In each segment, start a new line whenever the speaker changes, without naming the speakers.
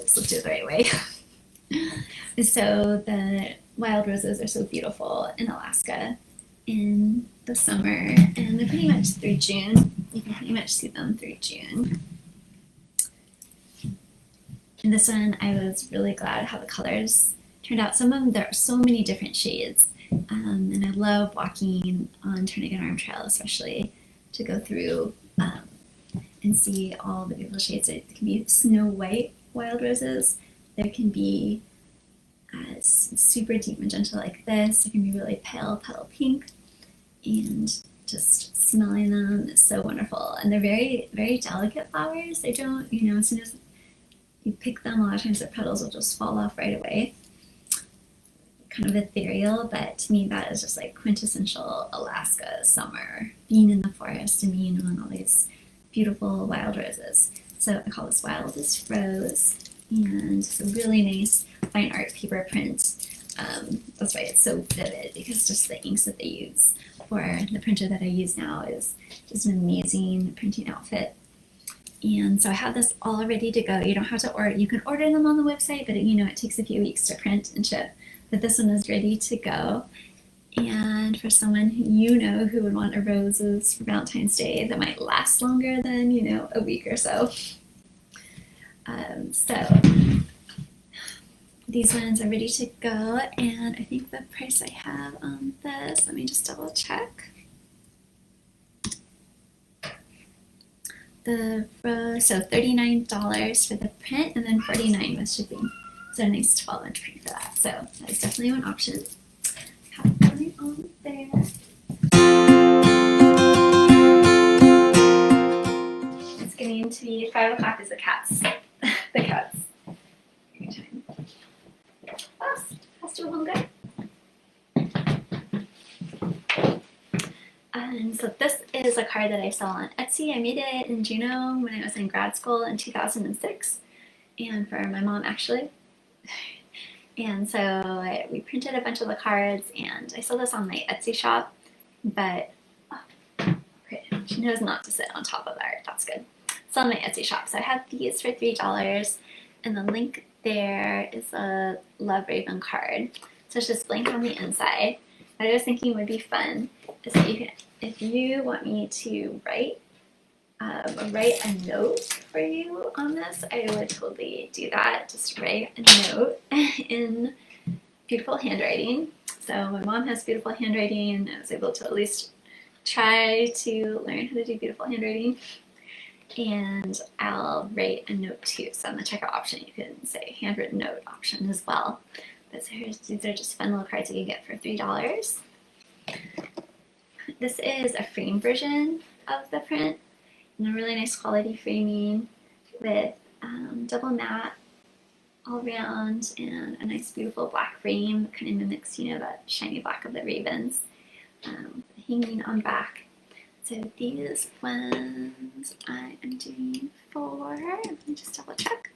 slipped it the right way. So the wild roses are so beautiful in Alaska in the summer, and they're pretty much through June. You can pretty much see them through June. And this one, I was really glad how the colors turned out. Some of them, there are so many different shades. And I love walking on Turnagain Arm Trail, especially to go through and see all the beautiful shades. It can be snow white wild roses. There can be super deep magenta like this. It can be really pale petal pink. And just smelling them is so wonderful. And they're very, very delicate flowers. They don't, as soon as you pick them, a lot of times the petals will just fall off right away. Kind of ethereal, but to me that is just like quintessential Alaska summer, being in the forest and being on all these beautiful wild roses. So I call this Wildest Rose, and it's a really nice fine art paper print. That's why it's so vivid, because just the inks that they use for the printer that I use now is just an amazing printing outfit. And so I have this all ready to go. You don't have to order, you can order them on the website, but it takes a few weeks to print and ship. But this one is ready to go. And for someone who would want a roses for Valentine's Day that might last longer than, a week or so. So these ones are ready to go, and I think the price I have on this, let me just double check. So $39 for the print, and then $49 with shipping. So a nice 12-inch print for that. So that is definitely one option. Have it going on there. It's getting to be 5 o'clock as the cats. The cats. Fast to hunger. And so this is a card that I saw on Etsy. I made it in Juneau when I was in grad school in 2006, and for my mom actually. And so we printed a bunch of the cards, and I sold this on my Etsy shop, but okay, she knows not to sit on top of art. That's good. It's on my Etsy shop. So I have these for $3, and the link there is a Love Raven card. So it's just blank on the inside. What I was thinking would be fun is that if you want me to write a note for you on this, I would totally do that. Just write a note in beautiful handwriting. So my mom has beautiful handwriting, and I was able to at least try to learn how to do beautiful handwriting. And I'll write a note too. So on the checkout option, you can say handwritten note option as well. But so these are just fun little cards that you get for $3. This is a frame version of the print, and a really nice quality framing with double matte all around, and a nice beautiful black frame that kind of mimics, that shiny black of the ravens, hanging on back. So these ones I am doing for, let me just double check.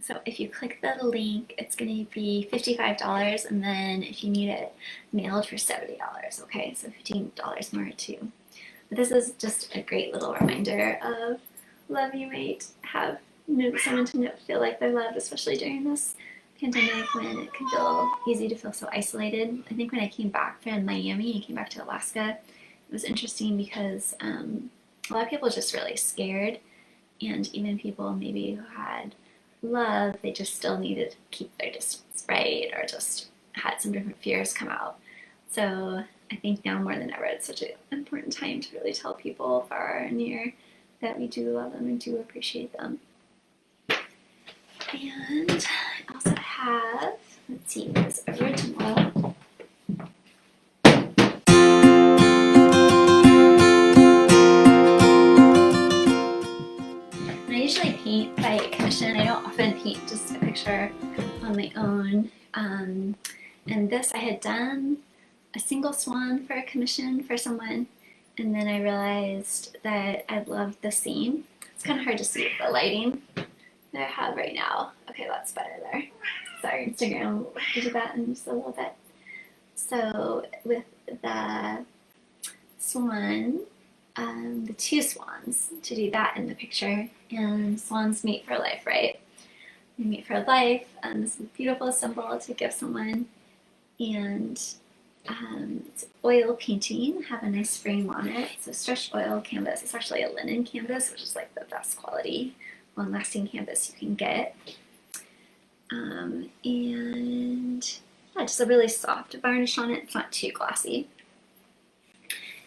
So if you click the link, it's going to be $55, and then if you need it mailed for $70, okay? So $15 more too. But this is just a great little reminder of love. You might have someone to feel like they're loved, especially during this pandemic when it can feel easy to feel so isolated. I think when I came back from Miami and came back to Alaska, it was interesting because a lot of people were just really scared, and even people maybe who had love, they just still needed to keep their distance, right? Or just had some different fears come out. So I think now more than ever, it's such an important time to really tell people far and near that we do love them and do appreciate them. And I also have, let's see, this original. I usually paint by commission. I don't often paint just a picture on my own. And this, I had done a single swan for a commission for someone, and then I realized that I loved the scene. It's kind of hard to see with the lighting that I have right now. Okay, that's better there. Sorry, Instagram will do that in just a little bit. So with the swan, the two swans, to do that in the picture, and swans mate for life, right? we meet for life. This is a beautiful symbol to give someone. And it's oil painting, have a nice frame on it. So stretched oil canvas, it's actually a linen canvas, which is like the best quality, long-lasting canvas you can get. And yeah, just a really soft varnish on it. It's not too glossy.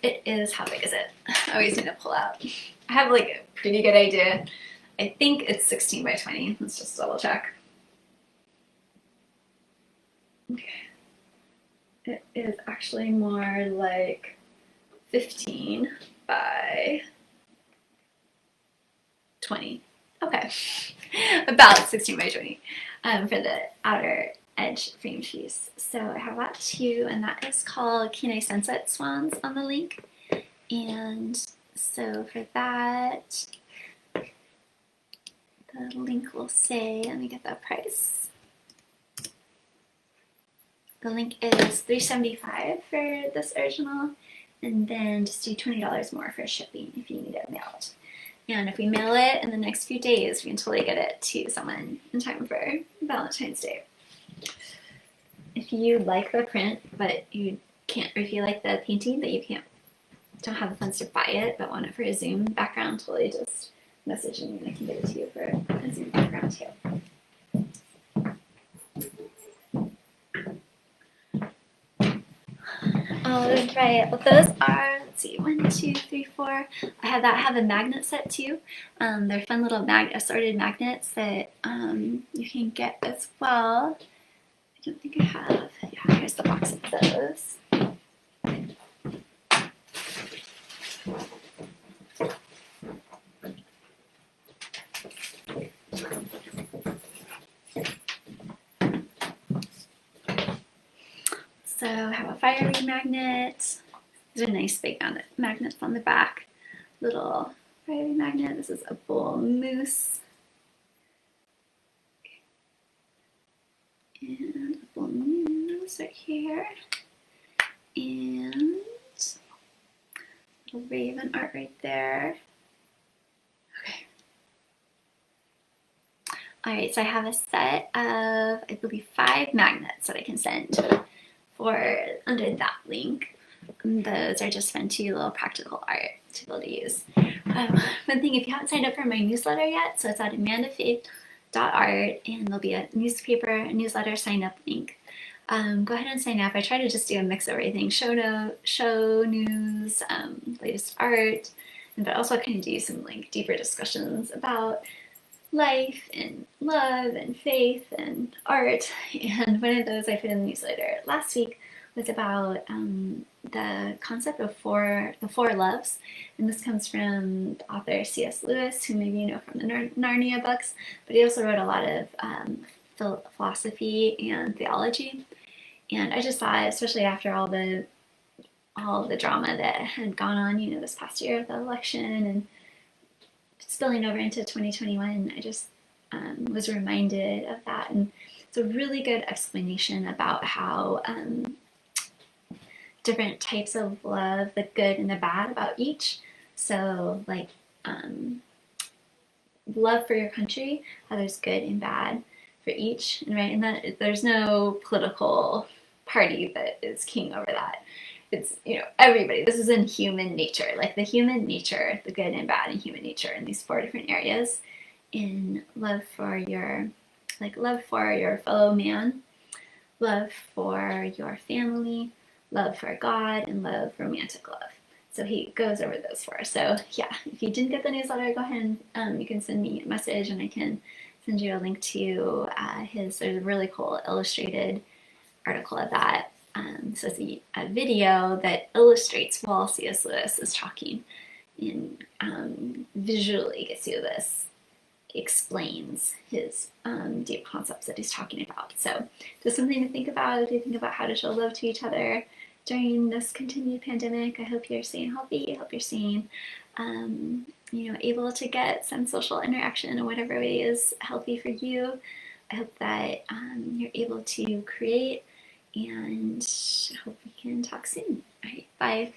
It is, how big is it? I always need to pull out. I have like a pretty good idea. I think it's 16 by 20. Let's just double check. Okay. It is actually more like 15 by 20. Okay. About 16 by 20 for the outer edge frame piece. So I have that too, and that is called Kenai Sunset Swans on the link. And so for that, the link will say, let me get that price. The link is $3.75 for this original, and then just do $20 more for shipping if you need it mailed. And if we mail it in the next few days, we can totally get it to someone in time for Valentine's Day. If you like the print, but you can't, or if you like the painting, but you don't have the funds to buy it, but want it for a Zoom background, totally just message me and I can get it to you for a Zoom background too. All right, well those are, let's see, 1, 2, 3, 4. I have a magnet set too. They're fun little assorted magnets that you can get as well. I don't think I have. Yeah, here's the box of those. So I have a fiery magnet. These are nice big magnets on the back. Little fiery magnet. This is a bull moose. And a bull moose right here. And little raven art right there. Okay. Alright, so I have a set of, I believe, 5 magnets that I can send for under that link. Those are just fun too, little practical art to be able to use. One thing, if you haven't signed up for my newsletter yet, so it's at amandafaith.art, and there'll be a newsletter sign up link. Go ahead and sign up. I try to just do a mix of everything: show news, latest art, but also kind of do some like deeper discussions about life and love and faith and art. And one of those I put in the newsletter last week was about the concept of the four loves, and this comes from the author C.S. Lewis, who maybe you know from the Narnia books, but he also wrote a lot of philosophy and theology. And I just thought, especially after all the drama that had gone on, you know, this past year with the election and spilling over into 2021, I just was reminded of that. And it's a really good explanation about how different types of love, the good and the bad about each. So like love for your country, how there's good and bad for each, and right, and that there's no political party that is king over that. It's, you know, everybody. This is in human nature, like the human nature, the good and bad in human nature in these 4 different areas. In love for your fellow man, love for your family, love for God, and love, romantic love. So he goes over those 4. So yeah, if you didn't get the newsletter, go ahead and you can send me a message and I can send you a link to there's a really cool illustrated article of that. So it's a video that illustrates while C.S. Lewis is talking, and visually gets you this, explains his deep concepts that he's talking about. So just something to think about if you think about how to show love to each other during this continued pandemic. I hope you're staying healthy. I hope you're staying able to get some social interaction in whatever way is healthy for you. I hope that you're able to create, and hope we can talk soon. All right, bye.